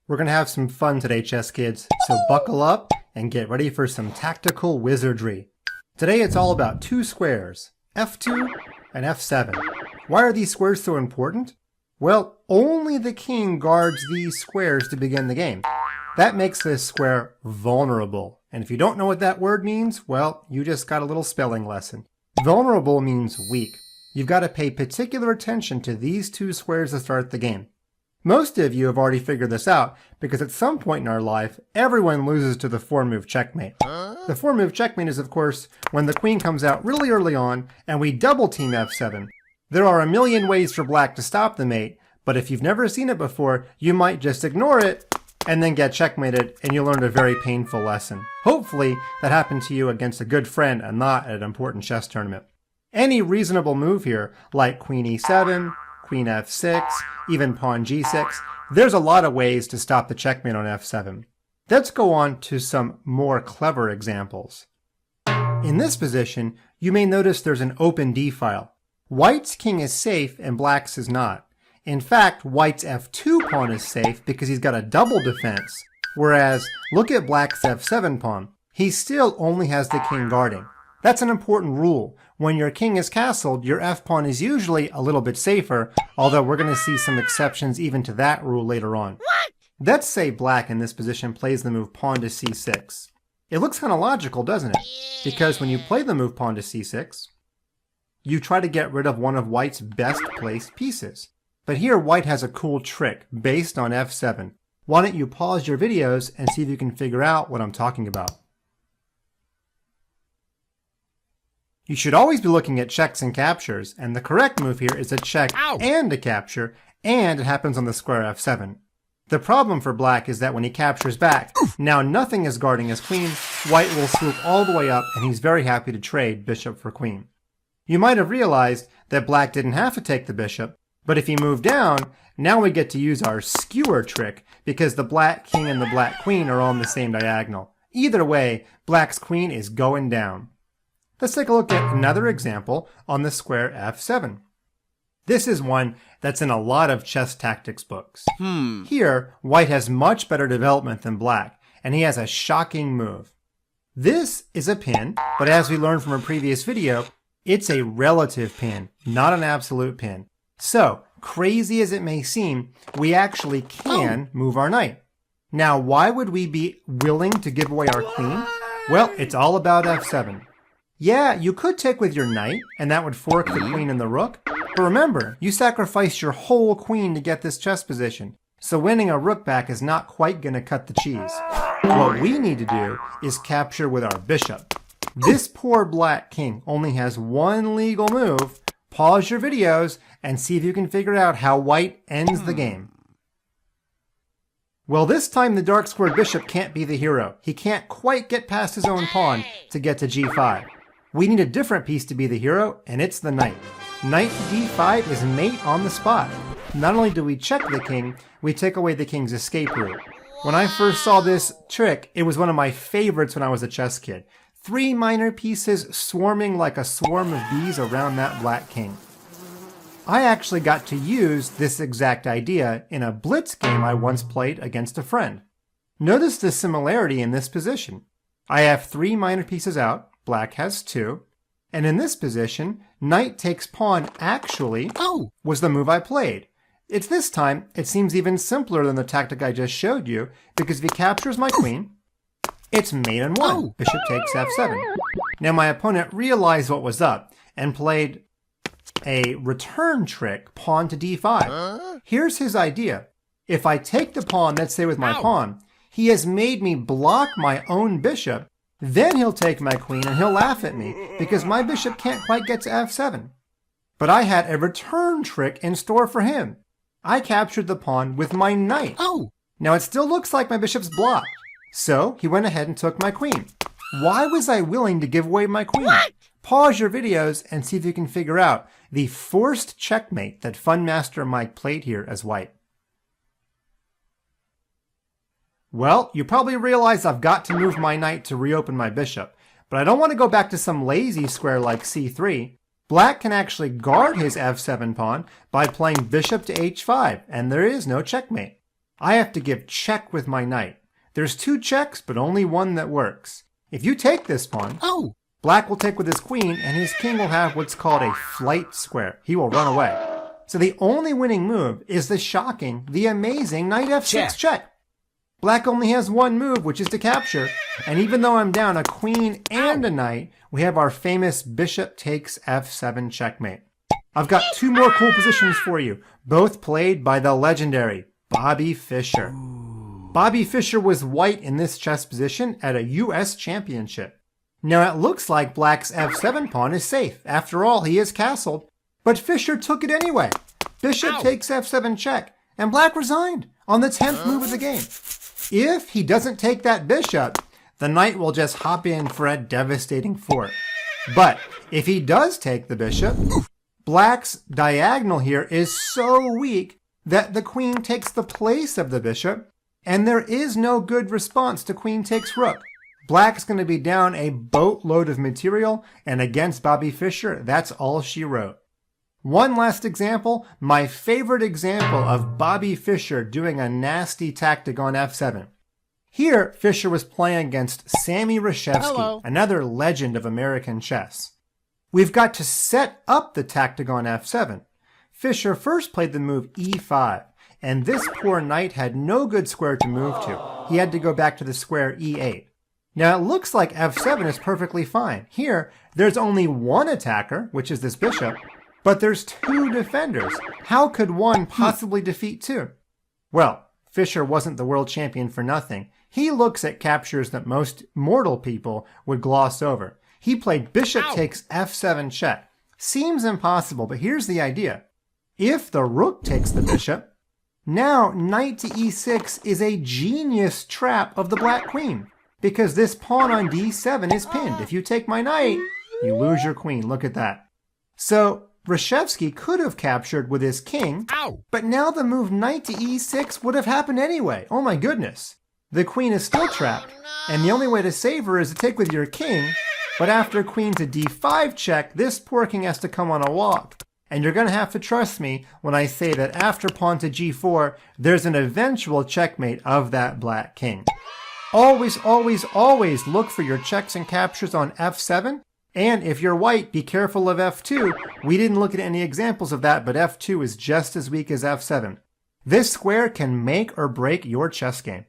We're going to have some fun today, chess kids, so buckle up and get ready for some tactical wizardry. Today it's all about two squares, f2 and f7. Why are these squares so important? Well, only the king guards these squares to begin the game. That makes this square vulnerable. And if you don't know what that word means, well, you just got a little spelling lesson. Vulnerable means weak. You've got to pay particular attention to these two squares to start the game. Most of you have already figured this out because at some point in our life, everyone loses to the 4-move checkmate. The 4-move checkmate is, of course, when the queen comes out really early on and we double team f7. There are a million ways for black to stop the mate, but if you've never seen it before, you might just ignore it and then get checkmated and you'll learn a very painful lesson. Hopefully, that happened to you against a good friend and not at an important chess tournament. Any reasonable move here, like queen e7, queen f6, even pawn g6, there's a lot of ways to stop the checkmate on f7. Let's go on to some more clever examples. In this position, you may notice there's an open d-file. White's king is safe and black's is not. In fact, white's f2 pawn is safe because he's got a double defense, whereas look at black's f7 pawn. He still only has the king guarding. That's an important rule. When your king is castled, your f-pawn is usually a little bit safer, although we're going to see some exceptions even to that rule later on. What? Let's say black in this position plays the move pawn to c6. It looks kind of logical, doesn't it? Because when you play the move pawn to c6, you try to get rid of one of white's best placed pieces. But here white has a cool trick based on f7. Why don't you pause your videos and see if you can figure out what I'm talking about. You should always be looking at checks and captures, and the correct move here is a check and a capture, and it happens on the square f7. The problem for black is that when he captures back, now nothing is guarding his queen, white will swoop all the way up, and he's very happy to trade bishop for queen. You might have realized that black didn't have to take the bishop, but if he moved down, now we get to use our skewer trick, because the black king and the black queen are on the same diagonal. Either way, black's queen is going down. Let's take a look at another example on the square f7. This is one that's in a lot of chess tactics books. Here, white has much better development than black, and he has a shocking move. This is a pin, but as we learned from a previous video, it's a relative pin, not an absolute pin. So, crazy as it may seem, we actually can move our knight. Now, why would we be willing to give away our queen? Well, it's all about f7. Yeah, you could take with your knight, and that would fork the queen and the rook. But remember, you sacrificed your whole queen to get this chess position, so winning a rook back is not quite going to cut the cheese. What we need to do is capture with our bishop. This poor black king only has one legal move. Pause your videos and see if you can figure out how white ends the game. Well, this time the dark squared bishop can't be the hero. He can't quite get past his own pawn to get to g5. We need a different piece to be the hero, and it's the knight. Knight to d5 is mate on the spot. Not only do we check the king, we take away the king's escape route. When I first saw this trick, it was one of my favorites when I was a chess kid. 3 minor pieces swarming like a swarm of bees around that black king. I actually got to use this exact idea in a Blitz game I once played against a friend. Notice the similarity in this position. I have 3 minor pieces out. Black has 2. And in this position, knight takes pawn actually was the move I played. It's this time, it seems even simpler than the tactic I just showed you, because if he captures my queen, it's mate on 1. Bishop takes f7. Now my opponent realized what was up and played a return trick, pawn to d5. Here's his idea. If I take the pawn, let's say with my pawn, he has made me block my own bishop. Then he'll take my queen and he'll laugh at me because my bishop can't quite get to f7. But I had a return trick in store for him. I captured the pawn with my knight. Now it still looks like my bishop's blocked. So he went ahead and took my queen. Why was I willing to give away my queen? Pause your videos and see if you can figure out the forced checkmate that FunMasterMike played here as white. Well, you probably realize I've got to move my knight to reopen my bishop, but I don't want to go back to some lazy square like c3. Black can actually guard his f7 pawn by playing bishop to h5, and there is no checkmate. I have to give check with my knight. There's 2 checks, but only one that works. If you take this pawn, black will take with his queen, and his king will have what's called a flight square. He will run away. So the only winning move is the shocking, the amazing knight f6 check. Black only has one move, which is to capture, and even though I'm down a queen and a knight, we have our famous bishop takes f7 checkmate. I've got 2 more cool positions for you, both played by the legendary Bobby Fischer. Bobby Fischer was white in this chess position at a US championship. Now it looks like black's f7 pawn is safe. After all, he is castled, but Fischer took it anyway. Bishop takes f7 check, and black resigned on the 10th move of the game. If he doesn't take that bishop, the knight will just hop in for a devastating fort. But if he does take the bishop, black's diagonal here is so weak that the queen takes the place of the bishop, and there is no good response to queen takes rook. Black's going to be down a boatload of material, and against Bobby Fischer, that's all she wrote. One last example, my favorite example of Bobby Fischer doing a nasty tactic on f7. Here, Fischer was playing against Sammy Reshevsky, another legend of American chess. We've got to set up the tactic on f7. Fischer first played the move e5, and this poor knight had no good square to move to. He had to go back to the square e8. Now it looks like f7 is perfectly fine. Here, there's only one attacker, which is this bishop, but there's 2 defenders. How could one possibly defeat 2? Well, Fischer wasn't the world champion for nothing. He looks at captures that most mortal people would gloss over. He played bishop takes f7 check. Seems impossible, but here's the idea. If the rook takes the bishop, now knight to e6 is a genius trap of the black queen, because this pawn on d7 is pinned. If you take my knight, you lose your queen. Look at that. So Reshevsky could have captured with his king, but now the move knight to e6 would have happened anyway. Oh my goodness. The queen is still trapped, and the only way to save her is to take with your king, but after queen to d5 check, this poor king has to come on a walk. And you're going to have to trust me when I say that after pawn to g4, there's an eventual checkmate of that black king. Always, always, always look for your checks and captures on f7. And if you're white, be careful of f2. We didn't look at any examples of that, but f2 is just as weak as f7. This square can make or break your chess game.